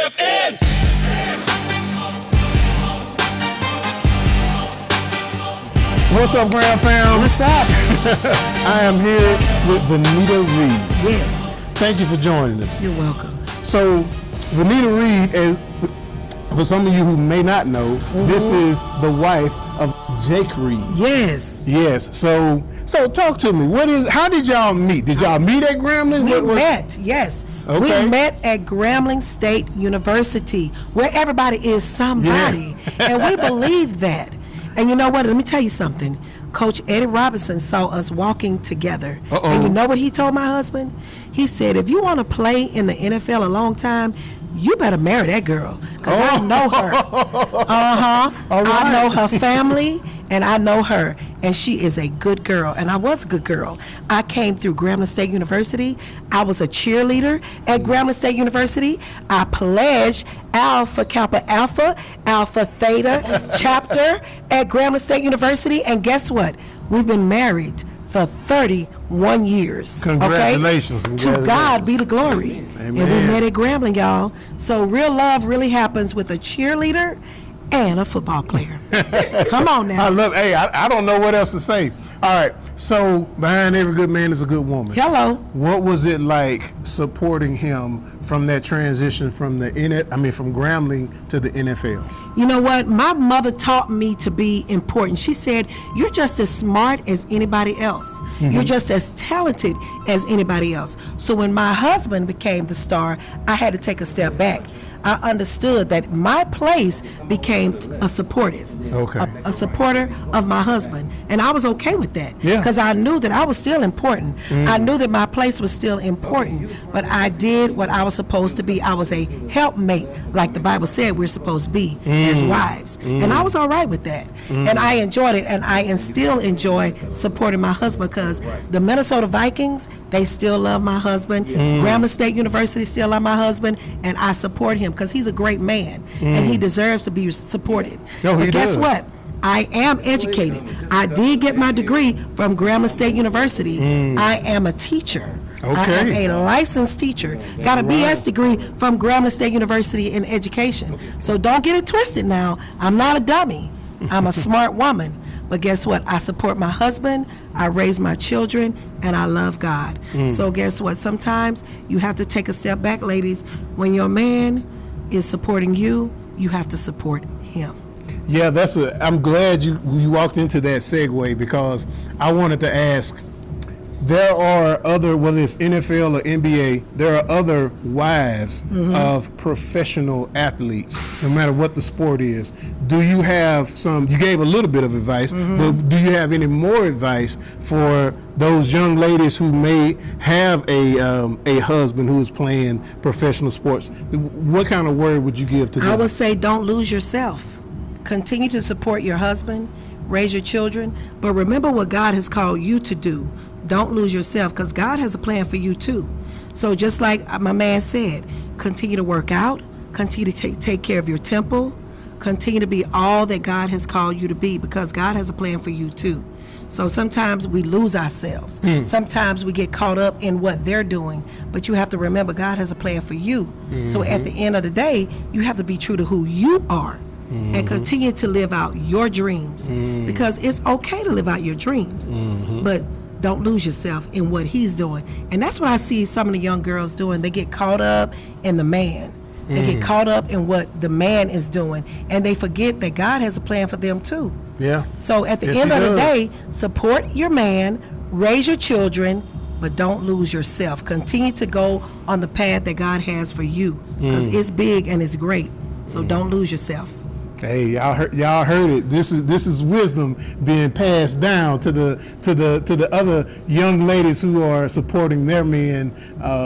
TFN. What's up, Gram fam? What's up? I am here with Venita Reed. Yes. Thank you for joining us. You're welcome. So, Venita Reed, is, for some of you who may not know, this is the wife of Jake Reed. Yes. Yes. So talk to me. How did y'all meet? Did y'all meet at Grambling? We met, yes. Okay. We met at Grambling State University, where everybody is somebody. Yeah. And we believe that. And you know what? Let me tell you something. Coach Eddie Robinson saw us walking together. And you know what he told my husband? He said, if you want to play in the NFL a long time, you better marry that girl, because I know her. All right. I know her family, and I know her, and she is a good girl, and I was a good girl. I came through Grambling State University. I was a cheerleader at Grambling State University. I pledged Alpha Kappa Alpha, Alpha Theta chapter at Grambling State University, and guess what? We've been married for 31 years. Congratulations. Okay? To God be the glory. Amen. And we met at Grambling, y'all. So real love really happens with a cheerleader and a football player. Come on now. I don't know what else to say. All right, so behind every good man is a good woman. Hello. What was it like supporting him from that transition from from Grambling to the NFL? You know what? My mother taught me to be important. She said, you're just as smart as anybody else. Mm-hmm. You're just as talented as anybody else. So when my husband became the star, I had to take a step back. I understood that my place became a supporter of my husband, and I was okay with that because I knew that I was still important. I knew that my place was still important, but I did what I was supposed to be. I was a helpmate, like the Bible said we're supposed to be as wives, and I was all right with that, and I enjoyed it, and I still enjoy supporting my husband because the Minnesota Vikings, they still love my husband. Grambling State University still love my husband, and I support him because he's a great man and he deserves to be supported. But guess what? I am educated. I did get my degree from Grambling State University. I am a teacher. I am a licensed teacher. Got a BS degree from Grambling State University in education. So don't get it twisted now. I'm not a dummy. I'm a smart woman. But guess what? I support my husband, I raise my children, and I love God. So guess what? Sometimes you have to take a step back, ladies. When your man is supporting you, you have to support him. Yeah, I'm glad you walked into that segue because I wanted to ask, there are other, whether it's NFL or NBA, there are other wives of professional athletes, no matter what the sport is. Do you have you gave a little bit of advice, but do you have any more advice for those young ladies who may have a husband who is playing professional sports? What kind of word would you give to them? I would say don't lose yourself. Continue to support your husband, raise your children, but remember what God has called you to do. Don't lose yourself because God has a plan for you too. So just like my man said, continue to work out, continue to take care of your temple, continue to be all that God has called you to be because God has a plan for you too. So sometimes we lose ourselves. Sometimes we get caught up in what they're doing, but you have to remember God has a plan for you. So at the end of the day, you have to be true to who you are and continue to live out your dreams because it's okay to live out your dreams, but don't lose yourself in what he's doing. And that's what I see some of the young girls doing. They get caught up in the man. They get caught up in what the man is doing, and they forget that God has a plan for them too. Yeah. So at the end of the day, support your man, raise your children, but don't lose yourself. Continue to go on the path that God has for you because it's big and it's great. So don't lose yourself. Hey, y'all heard it. This is wisdom being passed down to the other young ladies who are supporting their men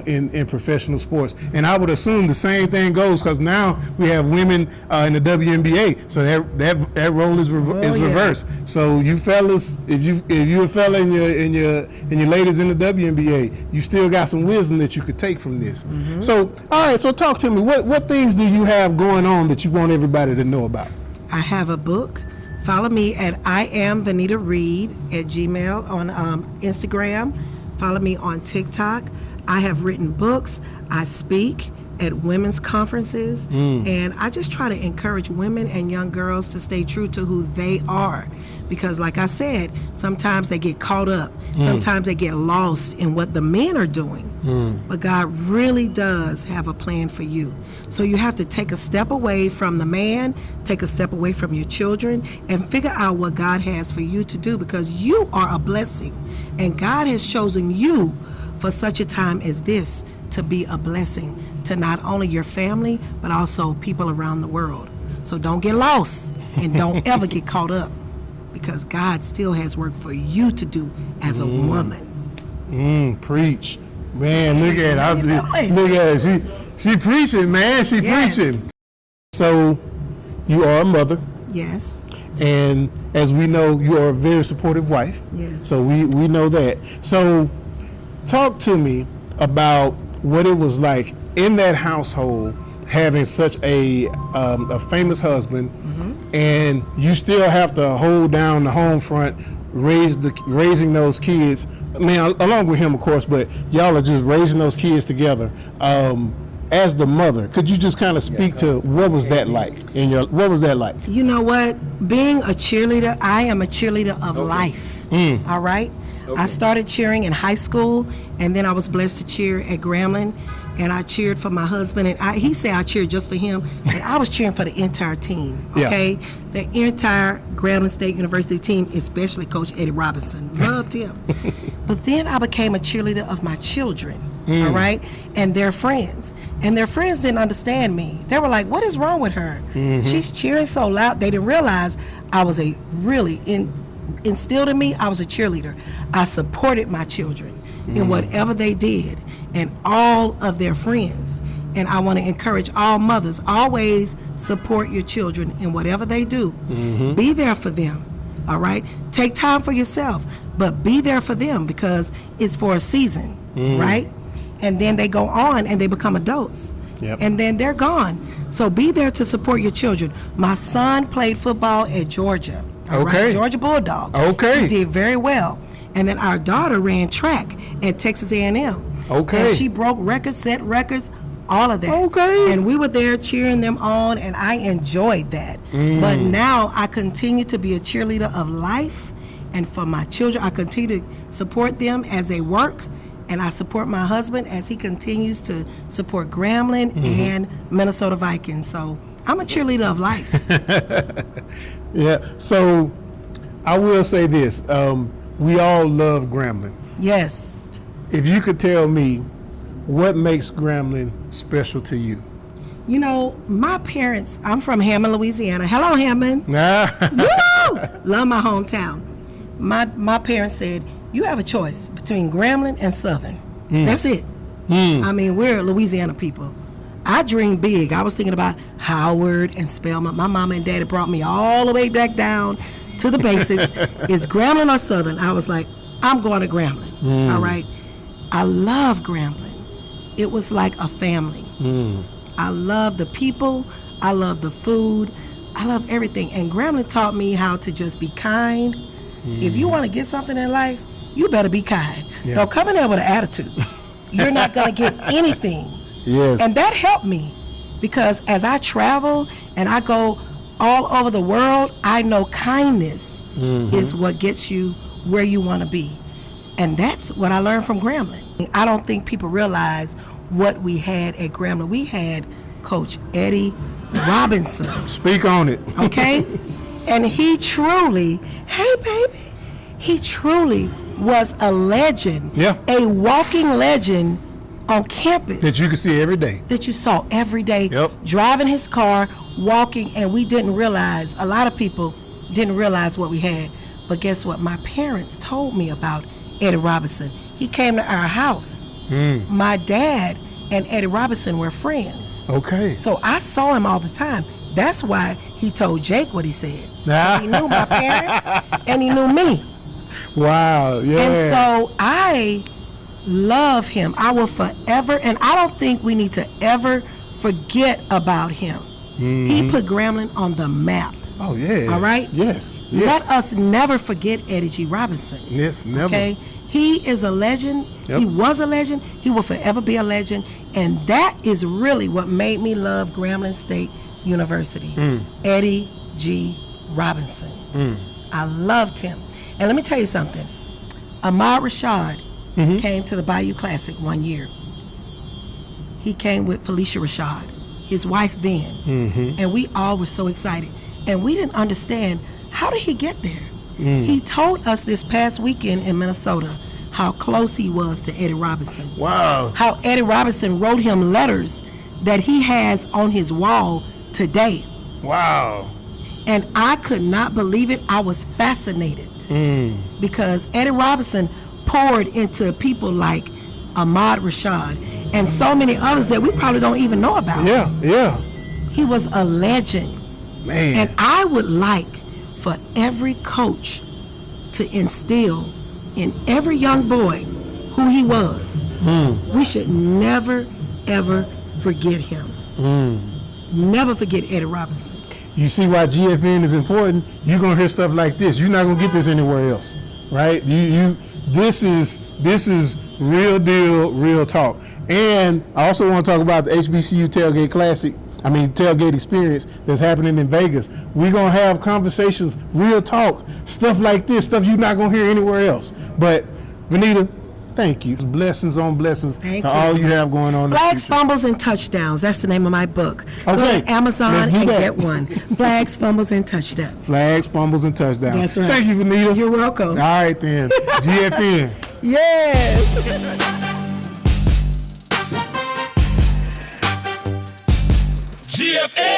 in professional sports. And I would assume the same thing goes because now we have women in the WNBA, so that role is reversed. So you fellas, if you're a fella and your ladies in the WNBA, you still got some wisdom that you could take from this. So all right, so talk to me. What things do you have going on that you want everybody to know about? I have a book. Follow me at I am Venita Reed at Gmail on Instagram. Follow me on TikTok. I have written books. I speak at women's conferences, and I just try to encourage women and young girls to stay true to who they are. Because like I said, sometimes they get caught up. Sometimes they get lost in what the men are doing. But God really does have a plan for you. So you have to take a step away from the man, take a step away from your children, and figure out what God has for you to do, because you are a blessing. And God has chosen you for such a time as this to be a blessing to not only your family, but also people around the world. So don't get lost and don't ever get caught up, because God still has work for you to do as a woman. Preach. Man, look at it. Look at it. She preaching, man. She preaching. So you are a mother. Yes. And as we know, you are a very supportive wife. Yes. So we know that. So talk to me about what it was like in that household, having such a famous husband, and you still have to hold down the home front, raising those kids. I mean, along with him, of course, but y'all are just raising those kids together. As the mother, could you just kind of speak to what was that like what was that like? You know what? Being a cheerleader, I am a cheerleader of life. All right? I started cheering in high school, and then I was blessed to cheer at Grambling, and I cheered for my husband, and he said I cheered just for him, but I was cheering for the entire team, okay? The entire Grambling State University team, especially Coach Eddie Robinson. Loved him. But then I became a cheerleader of my children, all right? And their friends. And their friends didn't understand me. They were like, what is wrong with her? She's cheering so loud. They didn't realize I was instilled in me, I was a cheerleader. I supported my children in whatever they did, and all of their friends. And I want to encourage all mothers, always support your children in whatever they do. Be there for them, all right? Take time for yourself, but be there for them, because it's for a season, right? And then they go on and they become adults. And then they're gone. So be there to support your children. My son played football at Georgia. All right? Georgia Bulldogs. He did very well. And then our daughter ran track at Texas A&M. And she broke records, set records, all of that. And we were there cheering them on, and I enjoyed that. But now I continue to be a cheerleader of life, and for my children, I continue to support them as they work. And I support my husband as he continues to support Grambling and Minnesota Vikings. So I'm a cheerleader of life. So I will say this. We all love Grambling. Yes. If you could tell me what makes Grambling special to you. You know, my parents, I'm from Hammond, Louisiana. Hello, Hammond. Woo! Love my hometown. My parents said, you have a choice between Grambling and Southern. That's it. I mean, we're Louisiana people. I dreamed big. I was thinking about Howard and Spelman. My mama and daddy brought me all the way back down to the basics. Is Grambling or Southern? I was like, I'm going to Grambling. All right. I love Grambling. It was like a family. I love the people. I love the food. I love everything. And Grambling taught me how to just be kind. If you want to get something in life, you better be kind. Don't come in there with an attitude. You're not going to get anything. And that helped me, because as I travel and I go all over the world, I know kindness is what gets you where you want to be. And that's what I learned from Grambling. I don't think people realize what we had at Grambling. We had Coach Eddie Robinson. Speak on it. Okay? And he truly, hey baby, he truly was a legend. A walking legend on campus. That you could see every day. That you saw every day. Driving his car, walking, and we didn't realize, a lot of people didn't realize what we had. But guess what? My parents told me about Eddie Robinson. He came to our house. My dad and Eddie Robinson were friends. So I saw him all the time. That's why he told Jake what he said. He knew my parents and he knew me. Wow, And so I love him. I will forever, and I don't think we need to ever forget about him. He put Grambling on the map. Oh, yeah. All right? Yes. Let us never forget Eddie G. Robinson. Yes, never. Okay? He is a legend. Yep. He was a legend. He will forever be a legend. And that is really what made me love Grambling State University. Eddie G. Robinson. I loved him. And let me tell you something. Ahmad Rashad came to the Bayou Classic one year. He came with Felicia Rashad, his wife then. And we all were so excited. And we didn't understand, how did he get there? He told us this past weekend in Minnesota how close he was to Eddie Robinson. Wow. How Eddie Robinson wrote him letters that he has on his wall today. Wow. And I could not believe it. I was fascinated because Eddie Robinson poured into people like Ahmad Rashad and so many others that we probably don't even know about. Yeah. He was a legend. Man. And I would like for every coach to instill in every young boy who he was. We should never, ever forget him. Never forget Eddie Robinson. You see why GFN is important? You're gonna hear stuff like this. You're not gonna get this anywhere else, right? This is real deal, real talk. And I also want to talk about the HBCU tailgate experience that's happening in Vegas. We're gonna have conversations, real talk, stuff like this, stuff you're not gonna hear anywhere else. But Venita, thank you. Blessings on blessings Thank to you. all you have going on. Flags, Fumbles, and Touchdowns. That's the name of my book. Go Okay, to Amazon let's do and that. get one. Flags, Fumbles, and Touchdowns. Flags, fumbles, and touchdowns. That's right. Thank you, Venita. You're welcome. All right then. GFN. Yes. GFN.